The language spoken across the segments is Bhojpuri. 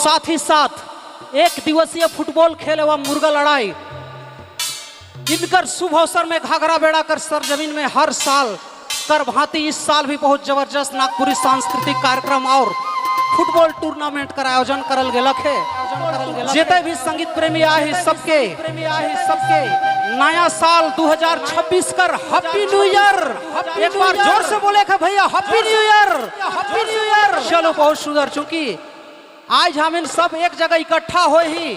साथ ही साथ एक दिवसीय फुटबॉल खेल एवं मुर्गा लड़ाई इनकर शुभ अवसर में घाघरा बेड़ा कर सरजमीन में हर साल कर भांति इस साल भी बहुत जबरदस्त नागपुरी सांस्कृतिक कार्यक्रम और फुटबॉल टूर्नामेंट का आयोजन करल गेलक है। जितने भी संगीत प्रेमी आए सबके नया साल 2026 कर हैप्पी न्यू ईयर। एक बार जोर से बोले कि भैया happy new year, happy new year. चलो बहुत सुंदर, चूंकि आज हम इन सब एक जगह इकट्ठा हो ही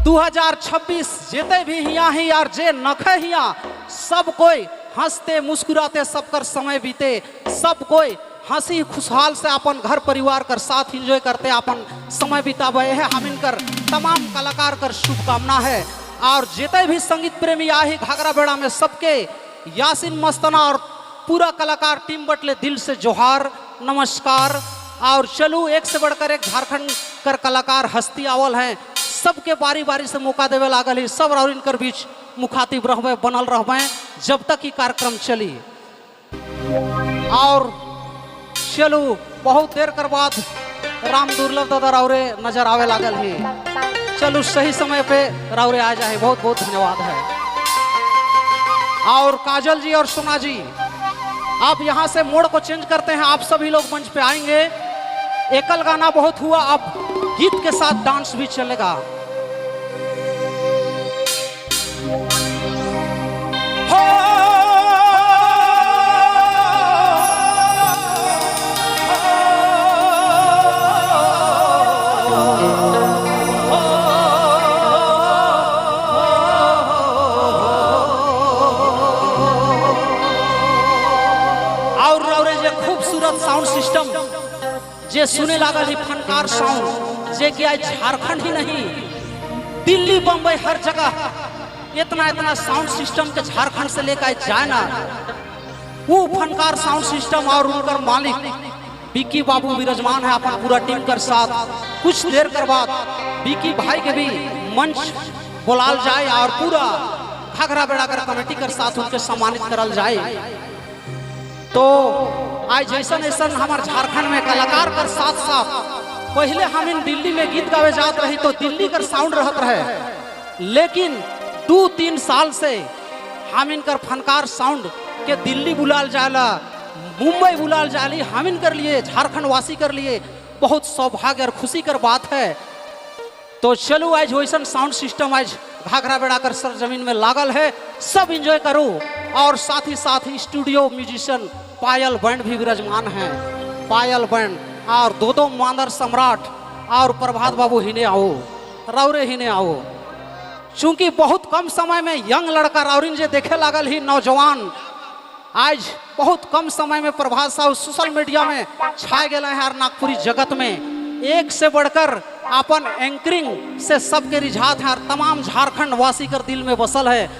2026 जितने भी हिया ही यार जे नखे हिया सब कोई हंसते मुस्कुराते सबकर समय बीते, सब कोई हंसी खुशहाल से अपन घर परिवार कर साथ एंजॉय करते अपन समय बितावे है। हम इनकर तमाम कलाकार कर शुभकामना है और जितने भी संगीत प्रेमी आए घाघरा बेड़ा में सबके यासीन मस्ताना और पूरा कलाकार टीम बटले दिल से जोहार नमस्कार। और चलू एक से बढ़कर एक झारखंड कर कलाकार हस्ती आवल हैं, सबके बारी बारी से मौका देवे लागल ही सब और इनकर बीच मुखातिब रहबे बनल रहबे जब तक ही कार्यक्रम चली। और चलू बहुत देर कर बाद राम दुर्लभ दादा रावरे नजर आवे लागल ही, चलू सही समय पे रावरे आ जाए, बहुत बहुत धन्यवाद है। और काजल जी और सोना जी आप यहाँ से मोड़ को चेंज करते हैं, आप सभी लोग मंच पे आएंगे। एकल गाना बहुत हुआ, अब गीत के साथ डांस भी चलेगा। साउंड सिस्टम जे सुने लागल ही फनकार साउंड जे कि आज झारखंड ही नहीं दिल्ली बम्बई हर जगह इतना साउंड सिस्टम के झारखंड से लेकर जाए ना, वो फनकार साउंड सिस्टम और उनकर मालिक बिकी बाबू विराजमान है अपन पूरा टीम कर साथ। कुछ देर कर बाद बिकी भाई के भी मंच बुलाल जाए और पूरा घाघरा बेड़ा कर कमेटी कर साथ उनके सम्मानित करल जाए। तो आज जैसन ऐसा हमारे झारखंड में कलाकार कर साथ साथ पहले हम इन दिल्ली में गीत गावे जात रही तो दिल्ली कर साउंड रहत रहे, लेकिन 2-3 साल से हम इनकर फनकार साउंड के दिल्ली बुलाल जाला, मुंबई बुलाल जाली। हम इनकर लिए झारखंड वासी कर लिए बहुत सौभाग्य और खुशी कर बात है। तो चलो आज वैसन साउंड सिस्टम आज घाघरा बेड़ा कर सरजमीन में लागल है, सब एंजॉय करो। और साथ ही स्टूडियो म्यूजिशियन पायल बैंड भी विराजमान है, पायल बैंड और दो मांदर सम्राट और प्रभात बाबू हिने आओ, रावरे हिने आओ। चूंकि बहुत कम समय में यंग लड़का रावरिन जे देखे लागल ही नौजवान आज बहुत कम समय में प्रभात साहब सोशल मीडिया में छाए गए हैं और नागपुरी जगत में एक से बढ़कर अपन एंकरिंग से सबके रिझात है और तमाम झारखंड वासी कर दिल में बसल है।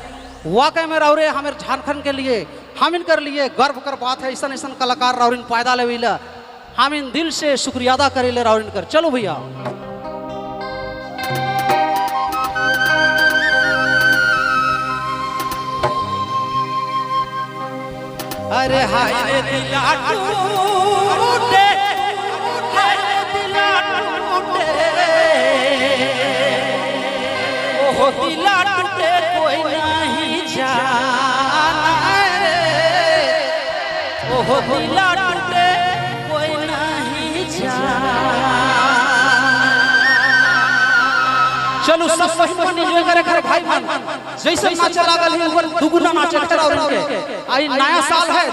वाकई में रावरे हमारे झारखंड के लिए हम इनकर लिए गर्व कर बात है। ऐसा ऐसा कलाकार रावरिन पैदा ले हम इन दिल से शुक्रिया अदा करेले रावरिन कर। चलो भैया अरे हाय रे दिला टूटे, हाय रे दिला टूटे, ओहो दिला टूटे कोई नहीं जाना रे, ओहो दिला टूटे कोई नहीं जाना। चलो सब सही एंजॉय करे करे भाई बहन, जैसे नाचे लागल ही ऊपर दुगुना नाचे खड़ा और उनके आई नया साल है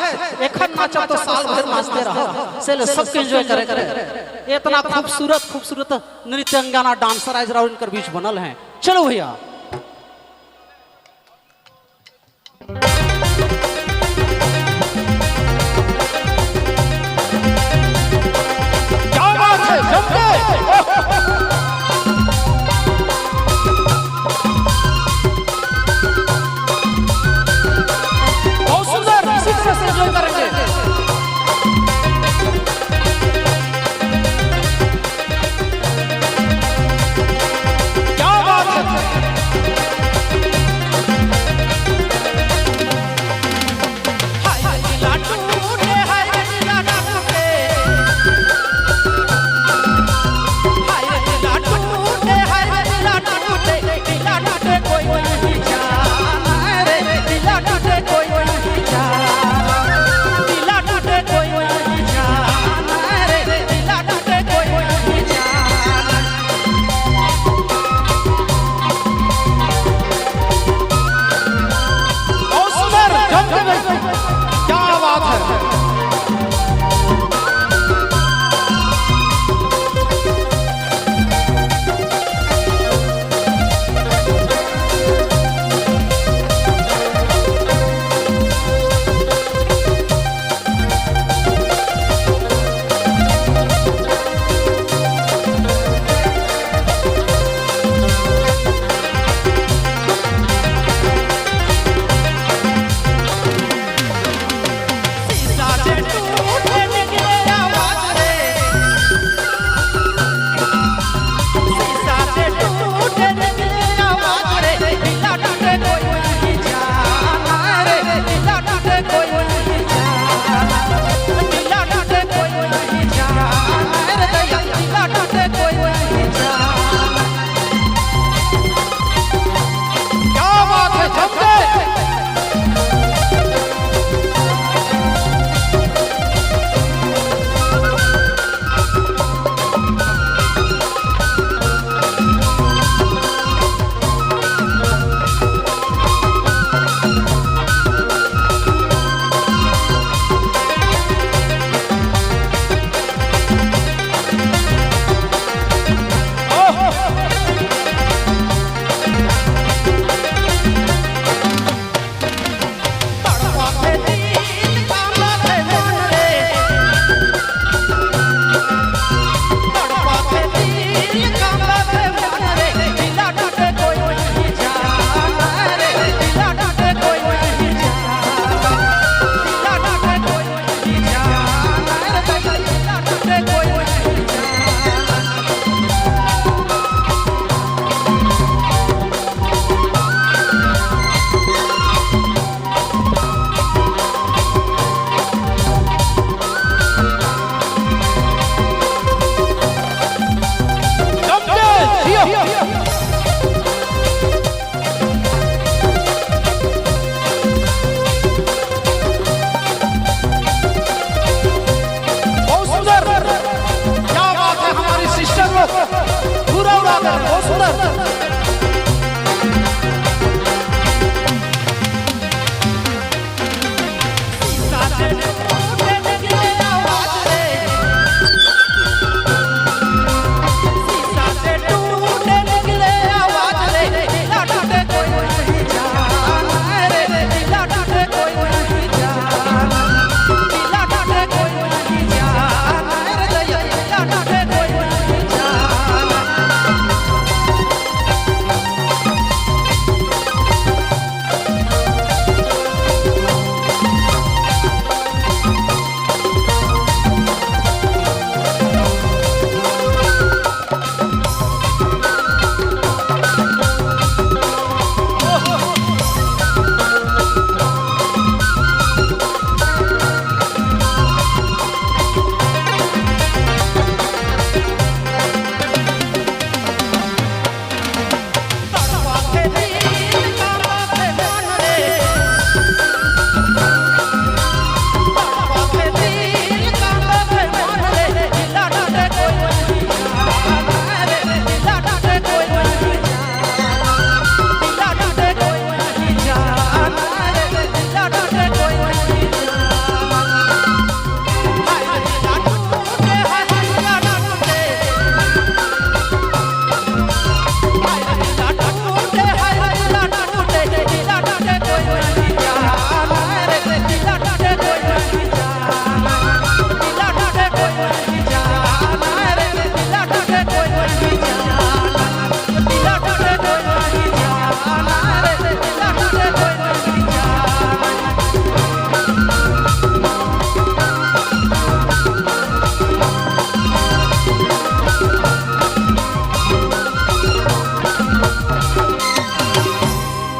एखन नाचा तो साल भर नाचते रहो, चले सबके एंजॉय करे करे। इतना खूबसूरत नृत्यंगना डांसर आज राउंड कर बीच बनल हैं। चलो भैया क्या बात है, जमके क्या बात है। जियो